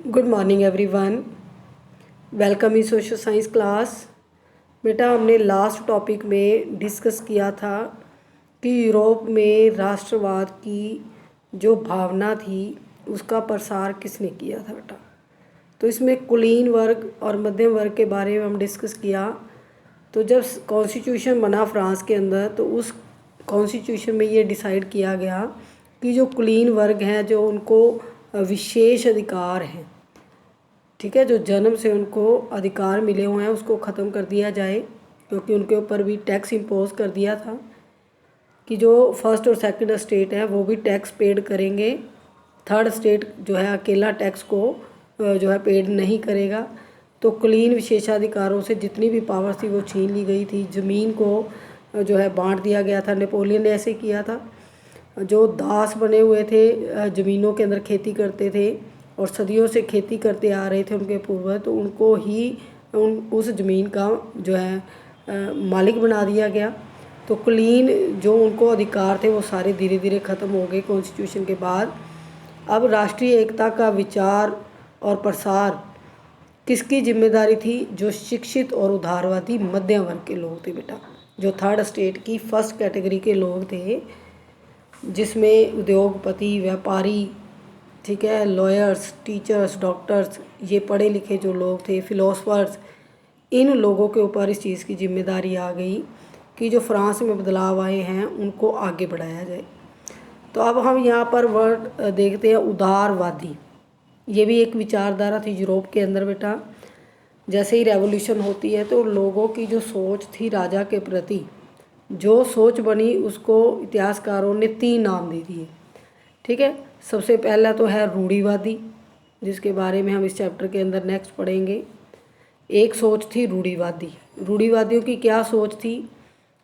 Good morning everyone. Welcome in social science class. बेटा, हमने last topic में discuss किया था कि यूरोप में राष्ट्रवाद की जो भावना थी उसका प्रसार किसने किया था बेटा। तो इसमें कुलीन वर्ग और मध्यम वर्ग के बारे में हम डिस्कस किया। तो जब कॉन्स्टिट्यूशन बना फ्रांस के अंदर, तो उस कॉन्स्टिट्यूशन में ये डिसाइड किया गया कि जो कुलीन वर्ग हैं, जो उनको विशेष अधिकार हैं, ठीक है, जो जन्म से उनको अधिकार मिले हुए हैं, उसको ख़त्म कर दिया जाए, क्योंकि उनके ऊपर भी टैक्स इम्पोज कर दिया था कि जो फर्स्ट और सेकंड स्टेट है वो भी टैक्स पेड करेंगे, थर्ड स्टेट जो है अकेला टैक्स को जो है पेड नहीं करेगा। तो कुलीन विशेषाधिकारों से जितनी भी पावर थी वो छीन ली गई थी। ज़मीन को जो है बांट दिया गया था। नेपोलियन ने ऐसे किया था। जो दास बने हुए थे, ज़मीनों के अंदर खेती करते थे और सदियों से खेती करते आ रहे थे उनके पूर्वज, तो उनको ही उस ज़मीन का जो है मालिक बना दिया गया। तो कुलीन जो उनको अधिकार थे वो सारे धीरे धीरे ख़त्म हो गए कॉन्स्टिट्यूशन के बाद। अब राष्ट्रीय एकता का विचार और प्रसार किसकी जिम्मेदारी थी? जो शिक्षित और उदारवादी मध्यम वर्ग के लोग थे बेटा, जो थर्ड स्टेट की फर्स्ट कैटेगरी के लोग थे, जिसमें उद्योगपति, व्यापारी, ठीक है, लॉयर्स, टीचर्स, डॉक्टर्स, ये पढ़े लिखे जो लोग थे, फिलोसफर्स, इन लोगों के ऊपर इस चीज़ की जिम्मेदारी आ गई कि जो फ्रांस में बदलाव आए हैं उनको आगे बढ़ाया जाए। तो अब हम यहाँ पर वर्ड देखते हैं उदारवादी। ये भी एक विचारधारा थी यूरोप के अंदर बेटा। जैसे ही रेवोल्यूशन होती है तो लोगों की जो सोच थी राजा के प्रति, जो सोच बनी, उसको इतिहासकारों ने 3 नाम दे दिए, ठीक है। सबसे पहला तो है रूढ़िवादी, जिसके बारे में हम इस चैप्टर के अंदर नेक्स्ट पढ़ेंगे। एक सोच थी रूढ़िवादी। रूढ़िवादियों की क्या सोच थी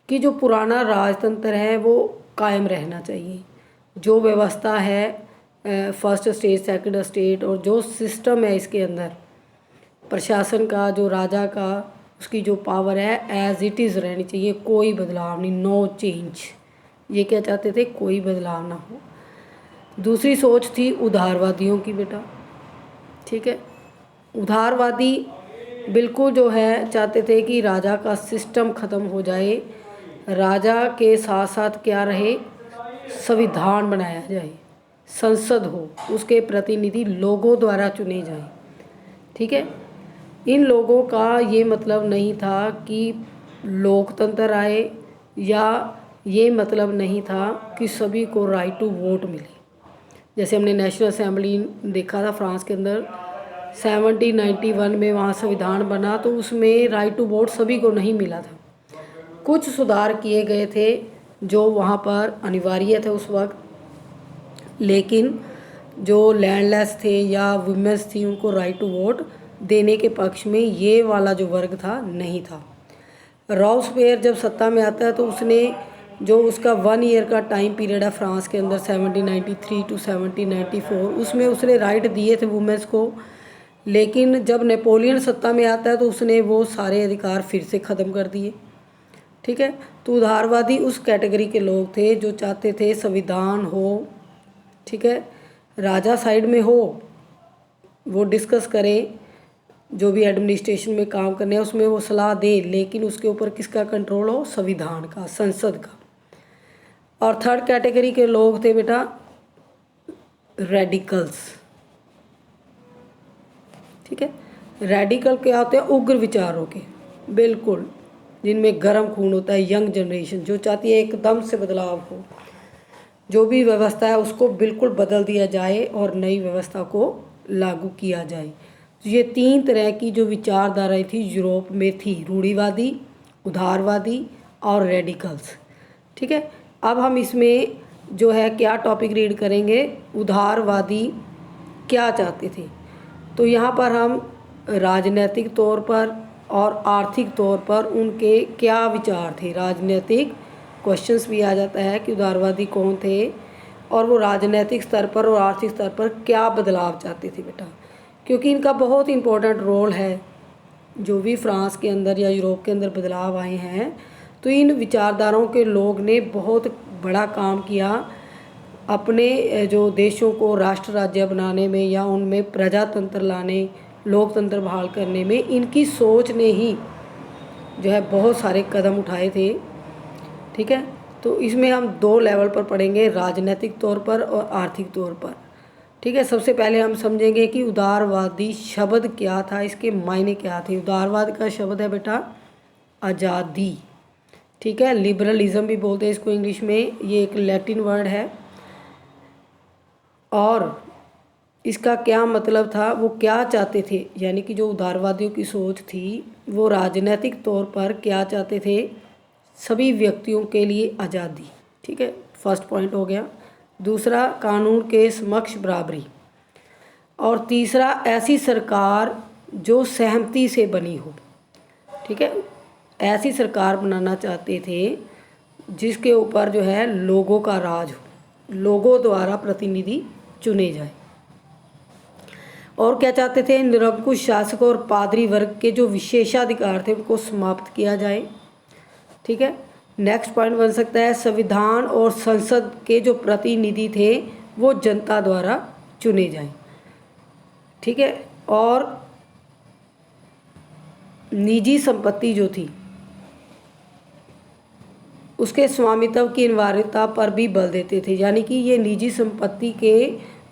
कि जो पुराना राजतंत्र है वो कायम रहना चाहिए, जो व्यवस्था है फर्स्ट स्टेट, सेकंड स्टेट, और जो सिस्टम है इसके अंदर प्रशासन का, जो राजा का, उसकी जो पावर है एज इट इज़ रहनी चाहिए, कोई बदलाव नहीं, नो चेंज। ये क्या चाहते थे? कोई बदलाव ना हो। दूसरी सोच थी उदारवादियों की बेटा, ठीक है। उदारवादी बिल्कुल जो है चाहते थे कि राजा का सिस्टम ख़त्म हो जाए, राजा के साथ साथ क्या रहे? संविधान बनाया जाए, संसद हो, उसके प्रतिनिधि लोगों द्वारा चुने जाएं, ठीक है। इन लोगों का ये मतलब नहीं था कि लोकतंत्र आए, या ये मतलब नहीं था कि सभी को राइट टू वोट मिले। जैसे हमने नेशनल असेंबली देखा था फ्रांस के अंदर 1791 में, वहाँ संविधान बना, तो उसमें राइट टू वोट सभी को नहीं मिला था। कुछ सुधार किए गए थे जो वहाँ पर अनिवार्य थे उस वक्त, लेकिन जो लैंडलेस थे या वुमेन्स थी उनको राइट टू वोट देने के पक्ष में ये वाला जो वर्ग था नहीं था। रॉब्सपेयर जब सत्ता में आता है तो उसने जो उसका 1 ईयर का टाइम पीरियड है फ्रांस के अंदर 1793 टू 1794, उसमें उसने राइट दिए थे वुमेन्स को। लेकिन जब नेपोलियन सत्ता में आता है तो उसने वो सारे अधिकार फिर से ख़त्म कर दिए, ठीक है। तो उदारवादी उस कैटेगरी के लोग थे जो चाहते थे संविधान हो, ठीक है, राजा साइड में हो, वो डिस्कस करें, जो भी एडमिनिस्ट्रेशन में काम करने हैं उसमें वो सलाह दे, लेकिन उसके ऊपर किसका कंट्रोल हो? संविधान का, संसद का। और थर्ड कैटेगरी के लोग थे बेटा रेडिकल्स, ठीक है। रेडिकल क्या होते हैं? उग्र विचारों के, बिल्कुल, जिनमें गर्म खून होता है, यंग जनरेशन जो चाहती है एकदम से बदलाव हो, जो भी व्यवस्था है उसको बिल्कुल बदल दिया जाए और नई व्यवस्था को लागू किया जाए। तो ये 3 तरह की जो विचारधाराएं थी यूरोप में थी, रूढ़िवादी, उदारवादी और रेडिकल्स, ठीक है। अब हम इसमें जो है क्या टॉपिक रीड करेंगे? उदारवादी क्या चाहते थे। तो यहाँ पर हम राजनीतिक तौर पर और आर्थिक तौर पर उनके क्या विचार थे, राजनीतिक क्वेश्चंस भी आ जाता है कि उदारवादी कौन थे और वो राजनीतिक स्तर पर और आर्थिक स्तर पर क्या बदलाव चाहते थे बेटा, क्योंकि इनका बहुत इंपॉर्टेंट रोल है। जो भी फ्रांस के अंदर या यूरोप के अंदर बदलाव आए हैं, तो इन विचारधाराओं के लोग ने बहुत बड़ा काम किया अपने जो देशों को राष्ट्र राज्य बनाने में या उनमें प्रजातंत्र लाने, लोकतंत्र बहाल करने में इनकी सोच ने ही जो है बहुत सारे कदम उठाए थे। ठीक है, तो इसमें हम 2 लेवल पर पढ़ेंगे, राजनीतिक तौर पर और आर्थिक तौर पर। ठीक है, सबसे पहले हम समझेंगे कि उदारवादी शब्द क्या था, इसके मायने क्या थे। उदारवाद का शब्द है बेटा आज़ादी। ठीक है, लिबरलिज्म भी बोलते हैं इसको इंग्लिश में, ये एक लैटिन वर्ड है। और इसका क्या मतलब था, वो क्या चाहते थे, यानी कि जो उदारवादियों की सोच थी वो राजनीतिक तौर पर क्या चाहते थे, सभी व्यक्तियों के लिए आज़ादी। ठीक है, फर्स्ट पॉइंट हो गया। दूसरा, कानून के समक्ष बराबरी। और तीसरा, ऐसी सरकार जो सहमति से बनी हो। ठीक है, ऐसी सरकार बनाना चाहते थे जिसके ऊपर जो है लोगों का राज हो, लोगों द्वारा प्रतिनिधि चुने जाए। और क्या चाहते थे, निरंकुश शासकों और पादरी वर्ग के जो विशेषाधिकार थे उनको समाप्त किया जाए। ठीक है, नेक्स्ट पॉइंट बन सकता है, संविधान और संसद के जो प्रतिनिधि थे वो जनता द्वारा चुने जाएं। ठीक है, और निजी संपत्ति जो थी उसके स्वामित्व की अनिवार्यता पर भी बल देते थे, यानी कि ये निजी संपत्ति के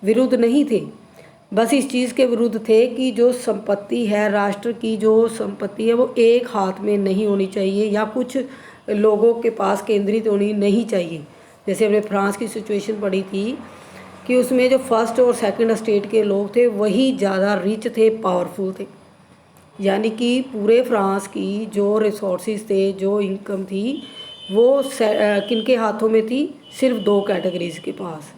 विरुद्ध नहीं थे, बस इस चीज़ के विरुद्ध थे कि जो संपत्ति है, राष्ट्र की जो संपत्ति है वो एक हाथ में नहीं होनी चाहिए या कुछ लोगों के पास केंद्रित होनी नहीं चाहिए। जैसे हमने फ्रांस की सिचुएशन पढ़ी थी कि उसमें जो फर्स्ट और सेकंड स्टेट के लोग थे वही ज़्यादा रिच थे, पावरफुल थे, यानी कि पूरे फ्रांस की जो रिसोर्सेज थे, जो इनकम थी, वो किनके हाथों में थी, सिर्फ 2 कैटेगरीज के पास।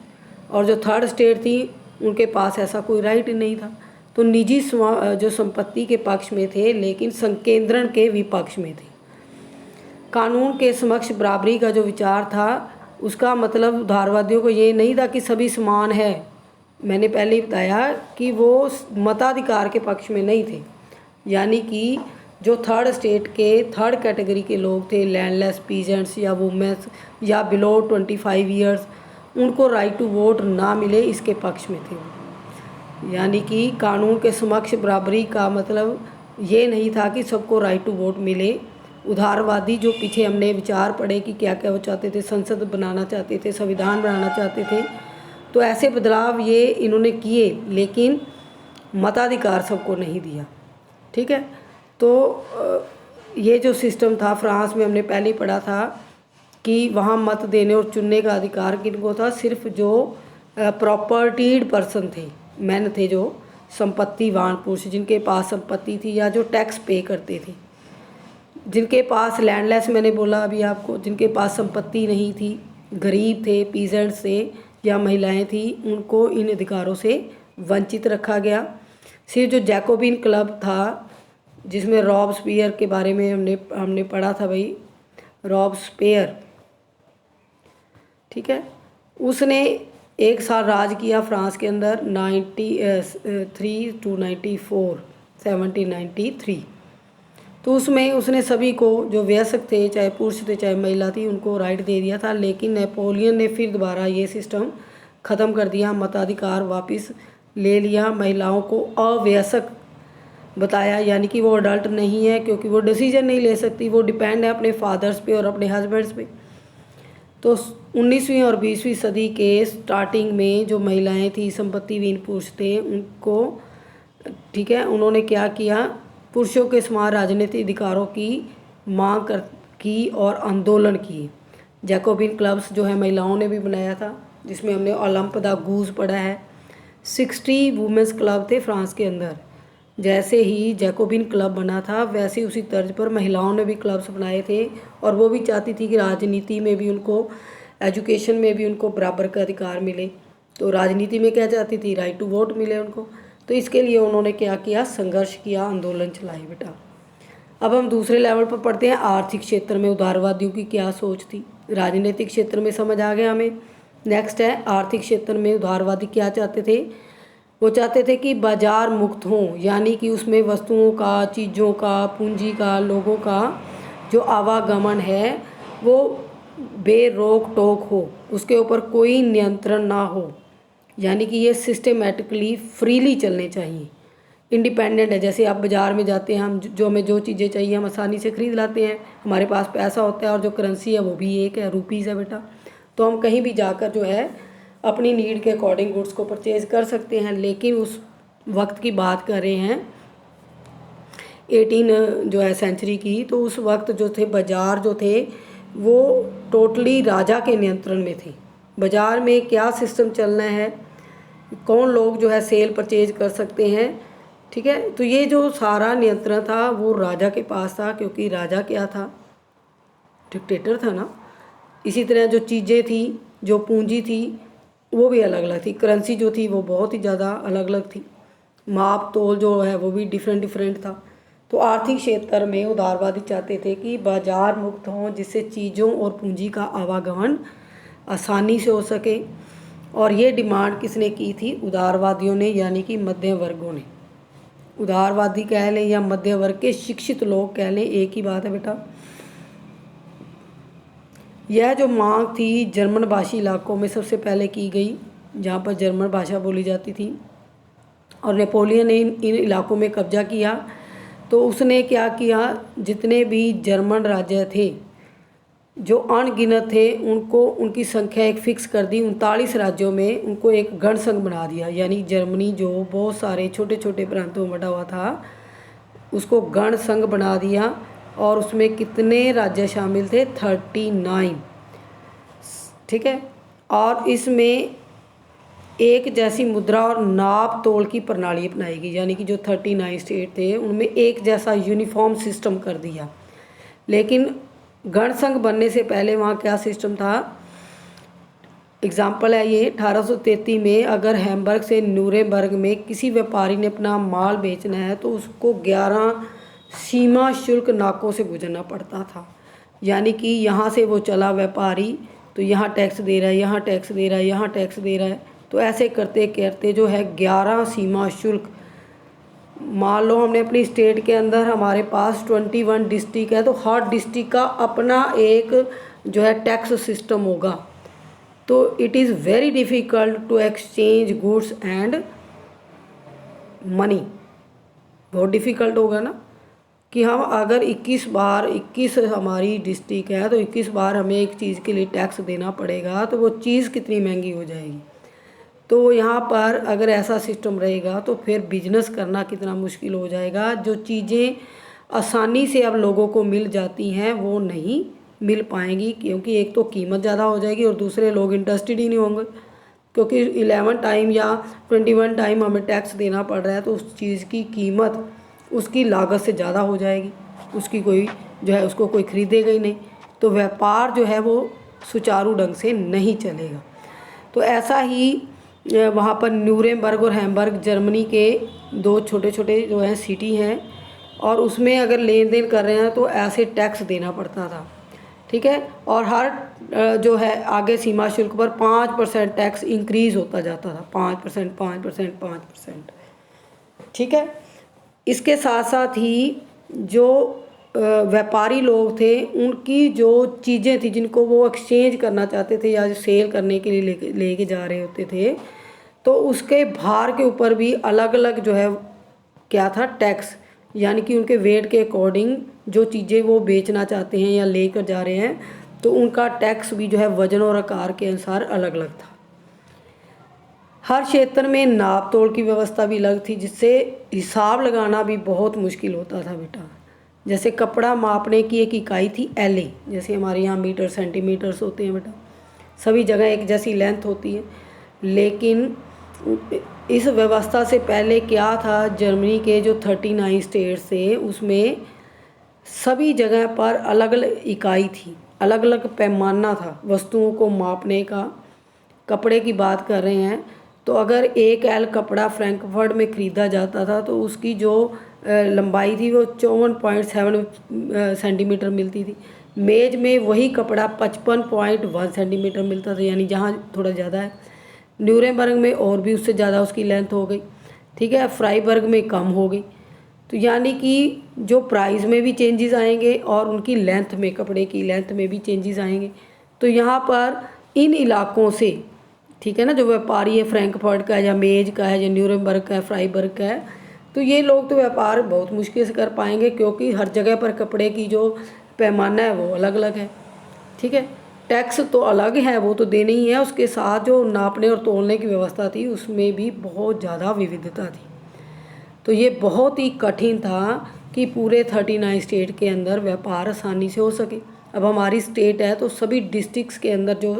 और जो थर्ड स्टेट थी उनके पास ऐसा कोई राइट नहीं था। तो निजी जो संपत्ति के पक्ष में थे लेकिन संकेंद्रण के विपक्ष में थे। कानून के समक्ष बराबरी का जो विचार था उसका मतलब उदारवादियों को ये नहीं था कि सभी समान है। मैंने पहले ही बताया कि वो मताधिकार के पक्ष में नहीं थे, यानी कि जो थर्ड स्टेट के थर्ड कैटेगरी के लोग थे, लैंडलेस पीजेंट्स या वुमेन्स या बिलो 25 ईयर्स, उनको राइट टू वोट ना मिले, इसके पक्ष में थे। यानी कि कानून के समक्ष बराबरी का मतलब ये नहीं था कि सबको राइट टू वोट मिले। उदारवादी जो पीछे हमने विचार पढ़े कि क्या क्या वो चाहते थे, संसद बनाना चाहते थे, संविधान बनाना चाहते थे, तो ऐसे बदलाव ये इन्होंने किए लेकिन मताधिकार सबको नहीं दिया। ठीक है, तो ये जो सिस्टम था फ्रांस में, हमने पहले ही पढ़ा था कि वहाँ मत देने और चुनने का अधिकार किनको था, सिर्फ जो प्रॉपर्टीड पर्सन थे, मैन थे, जो संपत्तिवान पुरुष, जिनके पास संपत्ति थी या जो टैक्स पे करते थे। जिनके पास लैंडलेस, मैंने बोला अभी आपको, जिनके पास संपत्ति नहीं थी, गरीब थे, पीजेंट्स थे या महिलाएं थी, उनको इन अधिकारों से वंचित रखा गया। सिर्फ जो जैकोबिन क्लब था जिसमें रॉबस्पियर के बारे में हमने पढ़ा था भाई, रॉबस्पियर, ठीक है, उसने 1 साल राज किया फ्रांस के अंदर 93 to 94, 1793। तो उसमें उसने सभी को जो वयस्क थे, चाहे पुरुष थे चाहे महिला थी, उनको राइट दे दिया था। लेकिन नेपोलियन ने फिर दोबारा ये सिस्टम ख़त्म कर दिया, मताधिकार वापस ले लिया, महिलाओं को अवयस्क बताया, यानी कि वो अडल्ट नहीं है क्योंकि वो डिसीजन नहीं ले सकती, वो डिपेंड है अपने फादर्स पे और अपने हस्बैंड्स पे। तो 19वीं और 20वीं सदी के स्टार्टिंग में जो महिलाएं थी, संपत्तिहीन पुरुष थे, उनको, ठीक है, उन्होंने क्या किया, पुरुषों के समान राजनीतिक अधिकारों की मांग की और आंदोलन किए। जैकोबिन क्लब्स जो है महिलाओं ने भी बनाया था, जिसमें हमने ओलंप द गूज पढ़ा है। 60 वुमेंस क्लब थे फ्रांस के अंदर। जैसे ही जैकोबिन क्लब बना था वैसे उसी तर्ज पर महिलाओं ने भी क्लब्स बनाए थे, और वो भी चाहती थी कि राजनीति में भी उनको, एजुकेशन में भी उनको बराबर का अधिकार मिले। तो राजनीति में क्या चाहती थी, राइट टू वोट मिले उनको। तो इसके लिए उन्होंने क्या किया, संघर्ष किया, आंदोलन चलाए बेटा। अब हम दूसरे लेवल पर पढ़ते हैं, आर्थिक क्षेत्र में उदारवादियों की क्या सोच थी। राजनीतिक क्षेत्र में समझ आ गया हमें। नेक्स्ट है, आर्थिक क्षेत्र में उदारवादी क्या चाहते थे। वो चाहते थे कि बाजार मुक्त हों, यानी कि उसमें वस्तुओं का, चीज़ों का, पूंजी का, लोगों का जो आवागमन है वो बेरोक टोक हो, उसके ऊपर कोई नियंत्रण ना हो, यानी कि ये सिस्टमेटिकली फ्रीली चलने चाहिए, इंडिपेंडेंट है। जैसे आप बाज़ार में जाते हैं, हम जो हमें जो चीज़ें चाहिए हम आसानी से ख़रीद लाते हैं, हमारे पास पैसा होता है और जो करेंसी है वो भी एक है, रुपीज़ है बेटा। तो हम कहीं भी जाकर जो है अपनी नीड के अकॉर्डिंग गुड्स को परचेज़ कर सकते हैं। लेकिन उस वक्त की बात कर रहे हैं 18 जो है सेंचुरी की, तो उस वक्त जो थे बाज़ार जो थे वो टोटली राजा के नियंत्रण में थे। बाज़ार में क्या सिस्टम चलना है, कौन लोग जो है सेल परचेज कर सकते हैं, ठीक है। तो ये जो सारा नियंत्रण था वो राजा के पास था, क्योंकि राजा क्या था, डिक्टेटर था ना। इसी तरह जो चीज़ें थी, जो पूंजी थी वो भी अलग अलग थी, करेंसी जो थी वो बहुत ही ज़्यादा अलग अलग थी, माप तोल जो है वो भी डिफरेंट था। तो आर्थिक क्षेत्र में उदारवादी चाहते थे कि बाजार मुक्त हों, जिससे चीज़ों और पूंजी का आवागमन आसानी से हो सके। और ये डिमांड किसने की थी, उदारवादियों ने, यानी कि मध्य वर्गों ने। उदारवादी कह लें या मध्य वर्ग के शिक्षित लोग कह लें, एक ही बात है बेटा। यह जो मांग थी जर्मन भाषी इलाकों में सबसे पहले की गई, जहाँ पर जर्मन भाषा बोली जाती थी, और नेपोलियन ने इन इलाकों में कब्जा किया। तो उसने क्या किया, जितने भी जर्मन राज्य थे जो अनगिनत थे उनको, उनकी संख्या एक फ़िक्स कर दी। 39 राज्यों में उनको एक गण संघ बना दिया, यानी जर्मनी जो बहुत सारे छोटे छोटे प्रांतों में बटा हुआ था उसको गण संघ बना दिया। और उसमें कितने राज्य शामिल थे, 39, ठीक है। और इसमें एक जैसी मुद्रा और नाप तोल की प्रणाली अपनाएगी, यानी कि जो 39 स्टेट थे उनमें एक जैसा यूनिफॉर्म सिस्टम कर दिया। लेकिन गण संघ बनने से पहले वहाँ क्या सिस्टम था, एग्जाम्पल है ये, 1833 में अगर हैम्बर्ग से न्यूरेमबर्ग में किसी व्यापारी ने अपना माल बेचना है तो उसको 11 सीमा शुल्क नाकों से गुजरना पड़ता था। यानी कि यहाँ से वो चला व्यापारी तो यहाँ टैक्स दे रहा है, यहाँ टैक्स दे रहा है, यहाँ टैक्स दे रहा है, तो ऐसे करते करते जो है 11 सीमा शुल्क। मान लो हमने अपनी स्टेट के अंदर हमारे पास 21 डिस्ट्रिक्ट है, तो हर डिस्ट्रिक्ट का अपना एक जो है टैक्स सिस्टम होगा। तो it is very difficult to exchange goods and money, बहुत डिफ़िकल्ट होगा ना कि हम अगर 21 हमारी डिस्ट्रिक्ट है तो 21 बार हमें एक चीज़ के लिए टैक्स देना पड़ेगा, तो वो चीज़ कितनी महंगी हो जाएगी। तो यहाँ पर अगर ऐसा सिस्टम रहेगा तो फिर बिजनेस करना कितना मुश्किल हो जाएगा। जो चीज़ें आसानी से अब लोगों को मिल जाती हैं वो नहीं मिल पाएंगी, क्योंकि एक तो कीमत ज़्यादा हो जाएगी और दूसरे लोग इंटरेस्टेड ही नहीं होंगे, क्योंकि 11 टाइम या 21 टाइम हमें टैक्स देना पड़ रहा है तो उस चीज़ की कीमत उसकी लागत से ज़्यादा हो जाएगी, उसकी कोई जो है उसको कोई ख़रीदेगा ही नहीं, तो व्यापार जो है वो सुचारू ढंग से नहीं चलेगा। तो ऐसा ही वहाँ पर न्यूरेमबर्ग और हैम्बर्ग जर्मनी के दो छोटे छोटे जो हैं सिटी हैं, और उसमें अगर लेन देन कर रहे हैं तो ऐसे टैक्स देना पड़ता था, ठीक है। और हर जो है आगे सीमा शुल्क पर 5% टैक्स इंक्रीज़ होता जाता था, 5%, 5%, 5%, ठीक है। इसके साथ साथ ही जो व्यापारी लोग थे उनकी जो चीज़ें थी जिनको वो एक्सचेंज करना चाहते थे या सेल करने के लिए लेके जा रहे होते थे, तो उसके भार के ऊपर भी अलग अलग जो है क्या था, टैक्स, यानी कि उनके वेट के अकॉर्डिंग जो चीज़ें वो बेचना चाहते हैं या लेकर जा रहे हैं तो उनका टैक्स भी जो है वजन और आकार के अनुसार अलग अलग था। हर क्षेत्र में नाप तोल की व्यवस्था भी अलग थी, जिससे हिसाब लगाना भी बहुत मुश्किल होता था बेटा। जैसे कपड़ा मापने की एक इकाई थी LA, जैसे हमारे यहाँ मीटर सेंटीमीटर्स होते हैं बेटा, सभी जगह एक जैसी लेंथ होती है। लेकिन इस व्यवस्था से पहले क्या था, जर्मनी के जो 39 स्टेट्स थे उसमें सभी जगह पर अलग अलग इकाई थी, अलग अलग पैमाना था वस्तुओं को मापने का। कपड़े की बात कर रहे हैं तो अगर 1 L कपड़ा फ्रैंकफर्ट में ख़रीदा जाता था तो उसकी जो लंबाई थी वो 54.7 सेंटीमीटर मिलती थी। मेज में वही कपड़ा 55.1 सेंटीमीटर मिलता था, यानी जहाँ थोड़ा ज़्यादा है। न्यूरेमबर्ग में और भी उससे ज़्यादा उसकी लेंथ हो गई, ठीक है। फ्राइबर्ग में कम हो गई। तो यानी कि जो प्राइस में भी चेंजेस आएंगे और उनकी लेंथ में, कपड़े की लेंथ में भी चेंजेस आएंगे। तो यहाँ पर इन इलाकों से, ठीक है ना, जो व्यापारी है फ्रैंकफर्ट का है या मेज का है या न्यूरमबर्ग का है, फ्राइबर्ग का है, तो ये लोग तो व्यापार बहुत मुश्किल से कर पाएंगे, क्योंकि हर जगह पर कपड़े की जो पैमाना है वो अलग अलग है। ठीक है, टैक्स तो अलग है, वो तो देने ही है, उसके साथ जो नापने और तोलने की व्यवस्था थी उसमें भी बहुत ज़्यादा विविधता थी। तो ये बहुत ही कठिन था कि पूरे 39 स्टेट के अंदर व्यापार आसानी से हो सके। अब हमारी स्टेट है तो सभी डिस्ट्रिक्ट्स के अंदर जो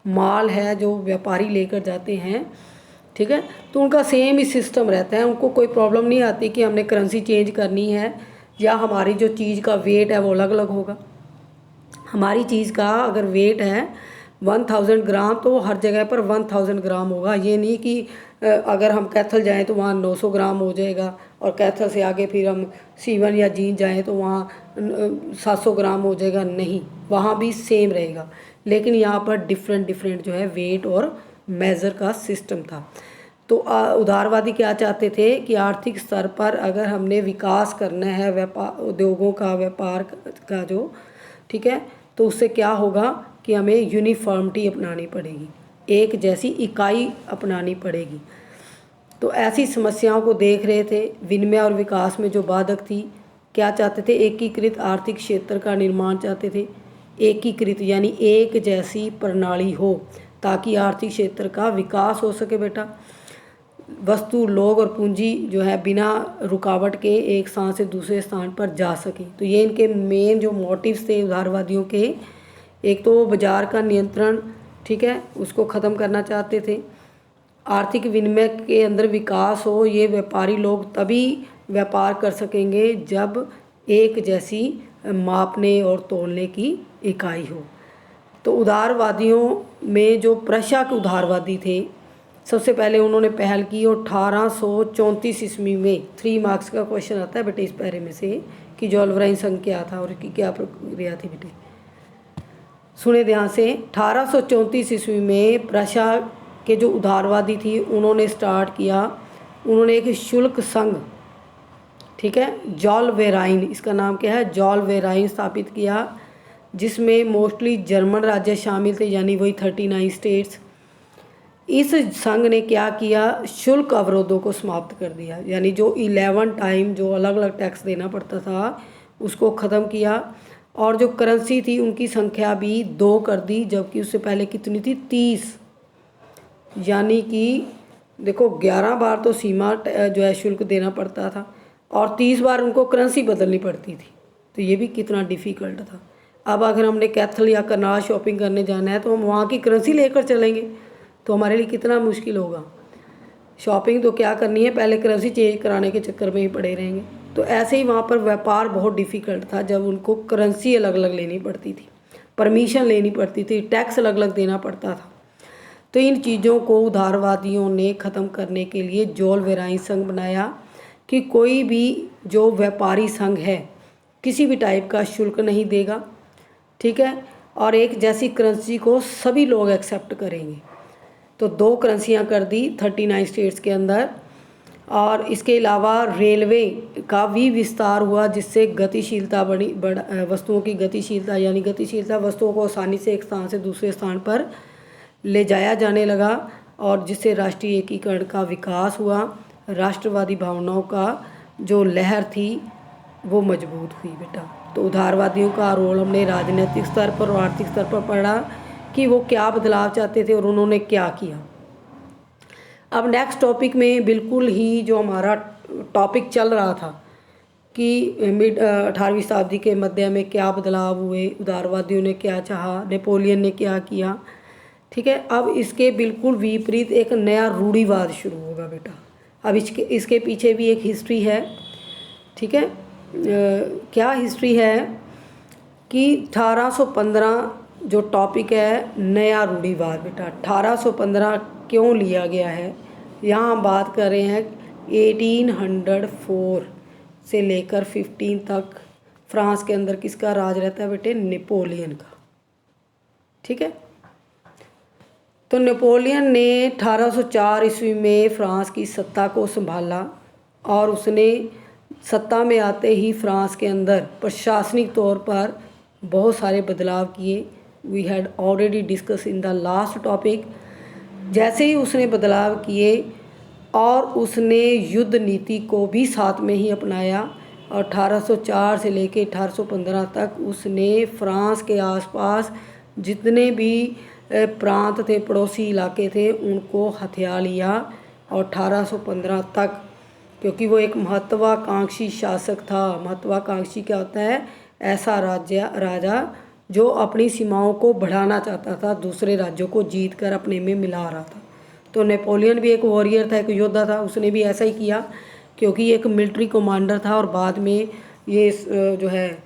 माल है जो व्यापारी लेकर जाते हैं, ठीक है, तो उनका सेम ही सिस्टम रहता है, उनको कोई प्रॉब्लम नहीं आती कि हमने करेंसी चेंज करनी है या हमारी जो चीज़ का वेट है वो अलग अलग होगा। हमारी चीज़ का अगर वेट है 1000 ग्राम तो वो हर जगह पर 1000 ग्राम होगा। ये नहीं कि अगर हम कैथल जाएं तो वहाँ 900 ग्राम हो जाएगा और कैथल से आगे फिर हम सीवन या जींद जाएं तो वहाँ 700 ग्राम हो जाएगा, नहीं, वहाँ भी सेम रहेगा। लेकिन यहाँ पर डिफरेंट जो है वेट और मेज़र का सिस्टम था। तो उदारवादी क्या चाहते थे कि आर्थिक स्तर पर अगर हमने विकास करना है व्यापार उद्योगों का, व्यापार का जो, ठीक है, तो उससे क्या होगा कि हमें यूनिफॉर्मिटी अपनानी पड़ेगी, एक जैसी इकाई अपनानी पड़ेगी। तो ऐसी समस्याओं को देख रहे थे। विनिमय और विकास में जो बाधक थी, क्या चाहते थे, एकीकृत आर्थिक क्षेत्र का निर्माण चाहते थे। एकीकृत यानी एक जैसी प्रणाली हो ताकि आर्थिक क्षेत्र का विकास हो सके बेटा। वस्तु, लोग और पूंजी जो है बिना रुकावट के एक स्थान से दूसरे स्थान पर जा सके। तो ये इनके मेन जो मोटिव्स थे उदारवादियों के। एक तो बाजार का नियंत्रण, ठीक है, उसको ख़त्म करना चाहते थे। आर्थिक विनिमय के अंदर विकास हो, ये व्यापारी लोग तभी व्यापार कर सकेंगे जब एक जैसी मापने और तोलने की इकाई हो। तो उदारवादियों में जो प्रशा के उदारवादी थे, सबसे पहले उन्होंने पहल की और 1834 ईस्वी में 3 मार्क्स का क्वेश्चन आता है बेटे इस पैरे में से कि जोल्वराइन संघ क्या था और इसकी क्या प्रक्रिया थी बेटे। सुने ध्यान से, 1834 ईस्वी में प्रशा के जो उदारवादी थी उन्होंने स्टार्ट किया, उन्होंने एक शुल्क संघ, ठीक है, जोल्वेराइन, इसका नाम क्या है, जोल्वेराइन स्थापित किया, जिसमें मोस्टली जर्मन राज्य शामिल थे, यानी वही 39 स्टेट्स। इस संघ ने क्या किया, शुल्क अवरोधों को समाप्त कर दिया, यानी जो 11 टाइम जो अलग अलग टैक्स देना पड़ता था उसको ख़त्म किया। और जो करेंसी थी उनकी संख्या भी 2 कर दी, जबकि उससे पहले कितनी थी, 30। यानी कि देखो 11 बार तो सीमा जो है शुल्क देना पड़ता था और 30 बार उनको करेंसी बदलनी पड़ती थी। तो ये भी कितना डिफ़िकल्ट था। अब अगर हमने कैथल या करनाल शॉपिंग करने जाना है तो हम वहाँ की करेंसी लेकर चलेंगे तो हमारे लिए कितना मुश्किल होगा। शॉपिंग तो क्या करनी है, पहले करेंसी चेंज कराने के चक्कर में ही पड़े रहेंगे। तो ऐसे ही वहाँ पर व्यापार बहुत डिफ़िकल्ट था जब उनको करेंसी अलग अलग लेनी पड़ती थी, परमिशन लेनी पड़ती थी, टैक्स अलग अलग देना पड़ता था। तो इन चीज़ों को उदारवादियों ने ख़त्म करने के लिए जोल्वेराइन संघ बनाया कि कोई भी जो व्यापारी संघ है किसी भी टाइप का शुल्क नहीं देगा, ठीक है, और एक जैसी करेंसी को सभी लोग एक्सेप्ट करेंगे। तो 2 करेंसियाँ कर दी 39 स्टेट्स के अंदर। और इसके अलावा रेलवे का भी विस्तार हुआ, जिससे गतिशीलता वस्तुओं की गतिशीलता, यानी गतिशीलता वस्तुओं को आसानी से एक स्थान से दूसरे स्थान पर ले जाया जाने लगा और जिससे राष्ट्रीय एकीकरण का विकास हुआ। राष्ट्रवादी भावनाओं का जो लहर थी वो मजबूत हुई बेटा। तो उदारवादियों का रोल हमने राजनीतिक स्तर पर और आर्थिक स्तर पर पढ़ा कि वो क्या बदलाव चाहते थे और उन्होंने क्या किया। अब नेक्स्ट टॉपिक में बिल्कुल ही जो हमारा टॉपिक चल रहा था कि 18वीं शताब्दी के मध्य में क्या बदलाव हुए, उदारवादियों ने क्या चाहा, नेपोलियन ने क्या किया, ठीक है। अब इसके बिल्कुल विपरीत एक नया रूढ़िवाद शुरू होगा बेटा। अब इसके पीछे भी एक हिस्ट्री है, ठीक है। क्या हिस्ट्री है कि 1815 जो टॉपिक है नया रूढ़िवाद बेटा। 1815 क्यों लिया गया है, यहाँ हम बात कर रहे हैं 1804 से लेकर 15 तक फ्रांस के अंदर किसका राज रहता है बेटे, नेपोलियन का, ठीक है। तो नेपोलियन ने 1804 ईस्वी में फ्रांस की सत्ता को संभाला और उसने सत्ता में आते ही फ्रांस के अंदर प्रशासनिक तौर पर बहुत सारे बदलाव किए, we had already discuss in the last topic. जैसे ही उसने बदलाव किए और उसने युद्ध नीति को भी साथ में ही अपनाया, और 1804 से लेके 1815 तक उसने फ्रांस के आसपास जितने भी प्रांत थे, पड़ोसी इलाके थे, उनको हथिया लिया। और 1815 तक, क्योंकि वो एक महत्वाकांक्षी शासक था। महत्वाकांक्षी क्या होता है? ऐसा राजा जो अपनी सीमाओं को बढ़ाना चाहता था, दूसरे राज्यों को जीत कर अपने में मिला रहा था। तो नेपोलियन भी एक वॉरियर था, एक योद्धा था, उसने भी ऐसा ही किया, क्योंकि एक मिलिट्री कमांडर था और बाद में ये जो है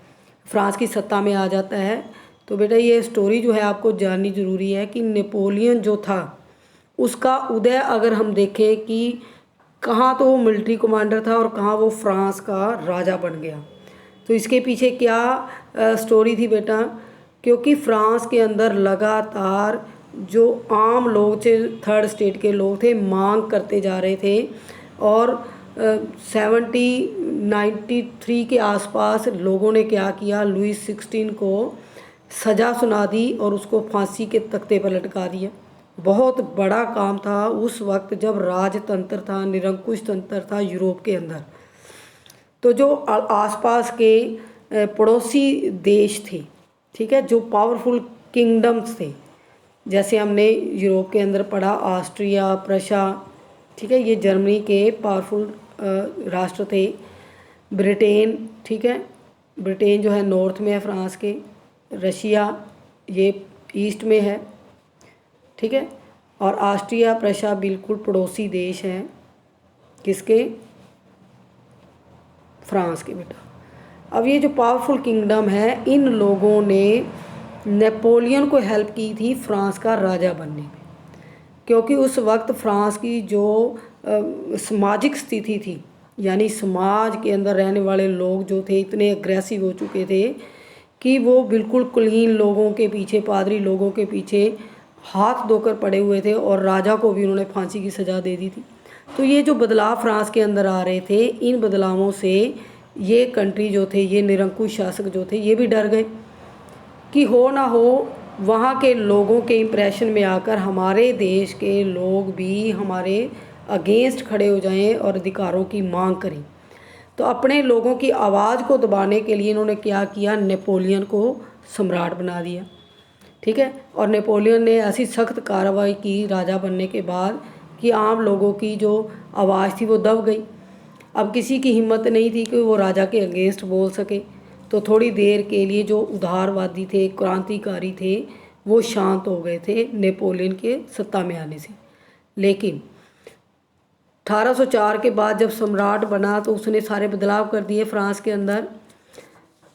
फ्रांस की सत्ता में आ जाता है। तो बेटा ये स्टोरी जो है आपको जाननी ज़रूरी है कि नेपोलियन जो था उसका उदय अगर हम देखें कि कहाँ तो वो मिलिट्री कमांडर था और कहाँ वो फ्रांस का राजा बन गया। तो इसके पीछे क्या स्टोरी थी बेटा? क्योंकि फ्रांस के अंदर लगातार जो आम लोग थे, थर्ड स्टेट के लोग थे, मांग करते जा रहे थे, और 1793 के आसपास लोगों ने क्या किया, लुई 16 को सज़ा सुना दी और उसको फांसी के तख्ते पर लटका दिया। बहुत बड़ा काम था उस वक्त जब राजतंत्र था, निरंकुश तंत्र था यूरोप के अंदर। तो जो आसपास के पड़ोसी देश थे, ठीक है, जो पावरफुल किंगडम्स थे, जैसे हमने यूरोप के अंदर पढ़ा ऑस्ट्रिया, प्रशा, ठीक है, ये जर्मनी के पावरफुल राष्ट्र थे। ब्रिटेन, ठीक है, ब्रिटेन जो है नॉर्थ में है फ्रांस के। रशिया ये ईस्ट में है, ठीक है, और ऑस्ट्रिया, प्रशा बिल्कुल पड़ोसी देश हैं किसके? फ्रांस के बेटा। अब ये जो पावरफुल किंगडम है, इन लोगों ने नेपोलियन को हेल्प की थी फ्रांस का राजा बनने में, क्योंकि उस वक्त फ्रांस की जो सामाजिक स्थिति थी, यानी समाज के अंदर रहने वाले लोग जो थे इतने अग्रेसिव हो चुके थे कि वो बिल्कुल कुलीन लोगों के पीछे, पादरी लोगों के पीछे हाथ धोकर पड़े हुए थे, और राजा को भी उन्होंने फांसी की सज़ा दे दी थी। तो ये जो बदलाव फ्रांस के अंदर आ रहे थे, इन बदलावों से ये कंट्री जो थे, ये निरंकुश शासक जो थे, ये भी डर गए कि हो ना हो वहाँ के लोगों के इम्प्रेशन में आकर हमारे देश के लोग भी हमारे अगेंस्ट खड़े हो जाएं और अधिकारों की मांग करें। तो अपने लोगों की आवाज़ को दबाने के लिए इन्होंने क्या किया? नेपोलियन को सम्राट बना दिया, ठीक है। और नेपोलियन ने ऐसी सख्त कार्रवाई की राजा बनने के बाद कि आम लोगों की जो आवाज़ थी वो दब गई। अब किसी की हिम्मत नहीं थी कि वो राजा के अगेंस्ट बोल सके। तो थोड़ी देर के लिए जो उदारवादी थे, क्रांतिकारी थे, वो शांत हो गए थे नेपोलियन के सत्ता में आने से। लेकिन 1804 के बाद जब सम्राट बना तो उसने सारे बदलाव कर दिए फ्रांस के अंदर।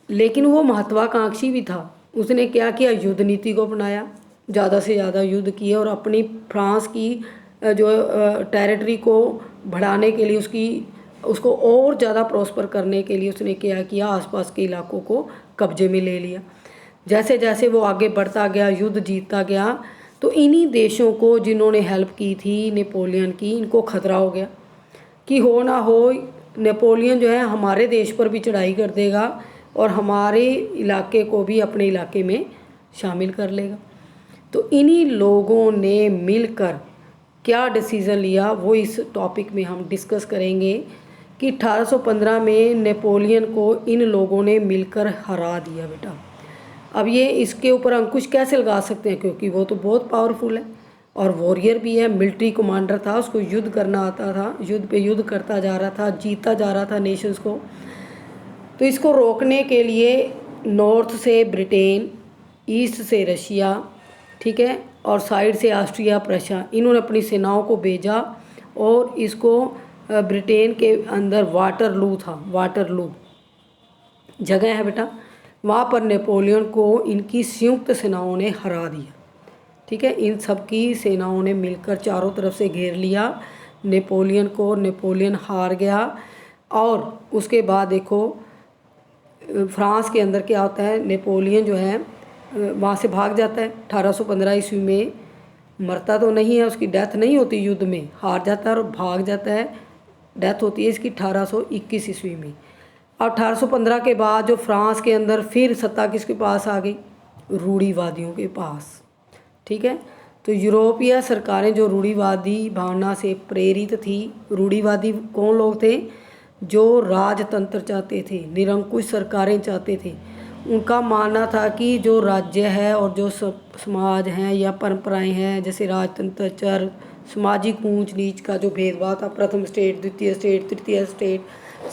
लेकिन वो महत्वाकांक्षी भी था। उसने क्या किया? युद्ध नीति को अपनाया, ज़्यादा से ज़्यादा युद्ध किए, और अपनी फ्रांस की जो टेरिटरी को बढ़ाने के लिए उसको और ज़्यादा प्रॉस्पर करने के लिए उसने क्या किया? आसपास के इलाकों को कब्जे में ले लिया। जैसे जैसे वो आगे बढ़ता गया, युद्ध जीतता गया, तो इन्हीं देशों को जिन्होंने हेल्प की थी नेपोलियन की, इनको खतरा हो गया कि हो ना हो नेपोलियन जो है हमारे देश पर भी चढ़ाई कर देगा और हमारे इलाके को भी अपने इलाके में शामिल कर लेगा। तो इन्हीं लोगों ने मिलकर क्या डिसीज़न लिया, वो इस टॉपिक में हम डिस्कस करेंगे कि 1815 में नेपोलियन को इन लोगों ने मिलकर हरा दिया बेटा। अब ये इसके ऊपर अंकुश कैसे लगा सकते हैं? क्योंकि वो तो बहुत पावरफुल है और वॉरियर भी है, मिलिट्री कमांडर था, उसको युद्ध करना आता था, युद्ध पे युद्ध करता जा रहा था, जीतता जा रहा था नेशंस को। तो इसको रोकने के लिए नॉर्थ से ब्रिटेन, ईस्ट से रशिया, ठीक है, और साइड से ऑस्ट्रिया, प्रशा, इन्होंने अपनी सेनाओं को भेजा और इसको ब्रिटेन के अंदर वाटरलू था, वाटरलू जगह है बेटा, वहाँ पर नेपोलियन को इनकी संयुक्त सेनाओं ने हरा दिया, ठीक है। इन सब की सेनाओं ने मिलकर चारों तरफ से घेर लिया नेपोलियन को। नेपोलियन हार गया और उसके बाद देखो फ्रांस के अंदर क्या होता है, नेपोलियन जो है वहाँ से भाग जाता है 1815 ईस्वी में। मरता तो नहीं है, उसकी डेथ नहीं होती युद्ध में, हार जाता है और भाग जाता है। डेथ होती है इसकी 1821 ईस्वी में। और 1815 के बाद जो फ्रांस के अंदर फिर सत्ता किसके पास आ गई? रूढ़िवादियों के पास। ठीक है, तो यूरोपीय सरकारें जो रूढ़िवादी भावना से प्रेरित थी, रूढ़िवादी कौन लोग थे? जो राजतंत्र चाहते थे, निरंकुश सरकारें चाहते थे। उनका मानना था कि जो राज्य है और जो समाज हैं या परंपराएं हैं, जैसे राजतंत्र, चर, सामाजिक ऊंच नीच का जो भेदभाव था, प्रथम स्टेट, द्वितीय स्टेट, तृतीय स्टेट,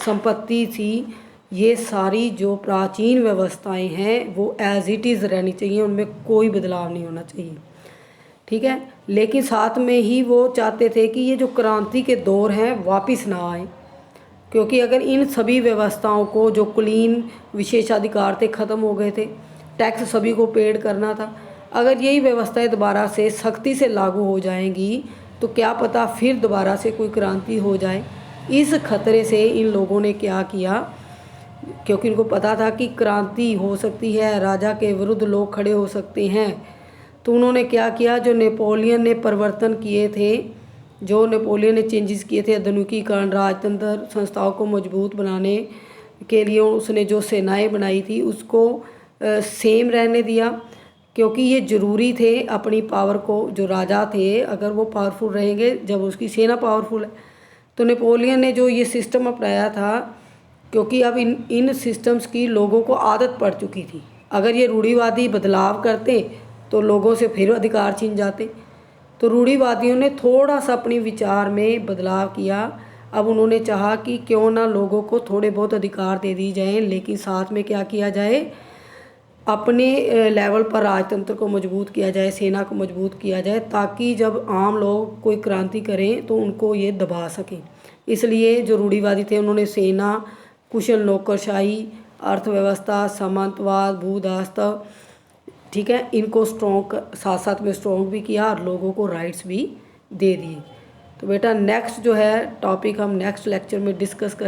संपत्ति थी, ये सारी जो प्राचीन व्यवस्थाएं हैं वो एज इट इज़ रहनी चाहिए, उनमें कोई बदलाव नहीं होना चाहिए। ठीक है, लेकिन साथ में ही वो चाहते थे कि ये जो क्रांति के दौर हैं वापस ना आए, क्योंकि अगर इन सभी व्यवस्थाओं को, जो कुलीन विशेषाधिकार थे, ख़त्म हो गए थे, टैक्स सभी को पेड करना था, अगर यही व्यवस्थाएं दोबारा से सख्ती से लागू हो जाएंगी तो क्या पता फिर दोबारा से कोई क्रांति हो जाए। इस खतरे से इन लोगों ने क्या किया, क्योंकि इनको पता था कि क्रांति हो सकती है, राजा के विरुद्ध लोग खड़े हो सकते हैं, तो उन्होंने क्या किया, जो नेपोलियन ने परिवर्तन किए थे, जो नेपोलियन ने चेंजेस किए थे, आधुनिकीकरण, राजतंत्र संस्थाओं को मजबूत बनाने के लिए उसने जो सेनाएं बनाई थी उसको सेम रहने दिया, क्योंकि ये ज़रूरी थे अपनी पावर को, जो राजा थे अगर वो पावरफुल रहेंगे जब उसकी सेना पावरफुल है। तो नेपोलियन ने जो ये सिस्टम अपनाया था, क्योंकि अब इन सिस्टम्स की लोगों को आदत पड़ चुकी थी, अगर ये रूढ़िवादी बदलाव करते तो लोगों से फिर अधिकार छीन जाते। तो रूढ़िवादियों ने थोड़ा सा अपनी विचार में बदलाव किया। अब उन्होंने चाहा कि क्यों ना लोगों को थोड़े बहुत अधिकार दे दी जाए, लेकिन साथ में क्या किया जाए, अपने लेवल पर राजतंत्र को मजबूत किया जाए, सेना को मजबूत किया जाए, ताकि जब आम लोग कोई क्रांति करें तो उनको ये दबा सकें। इसलिए जो रूढ़िवादी थे उन्होंने सेना, कुशल नौकरशाही, अर्थव्यवस्था, सामंतवाद, भूदास्तव, ठीक है, इनको स्ट्रॉन्ग, साथ साथ में स्ट्रॉन्ग भी किया और लोगों को राइट्स भी दे दिए। तो बेटा नेक्स्ट जो है टॉपिक हम नेक्स्ट लेक्चर में डिस्कस करें।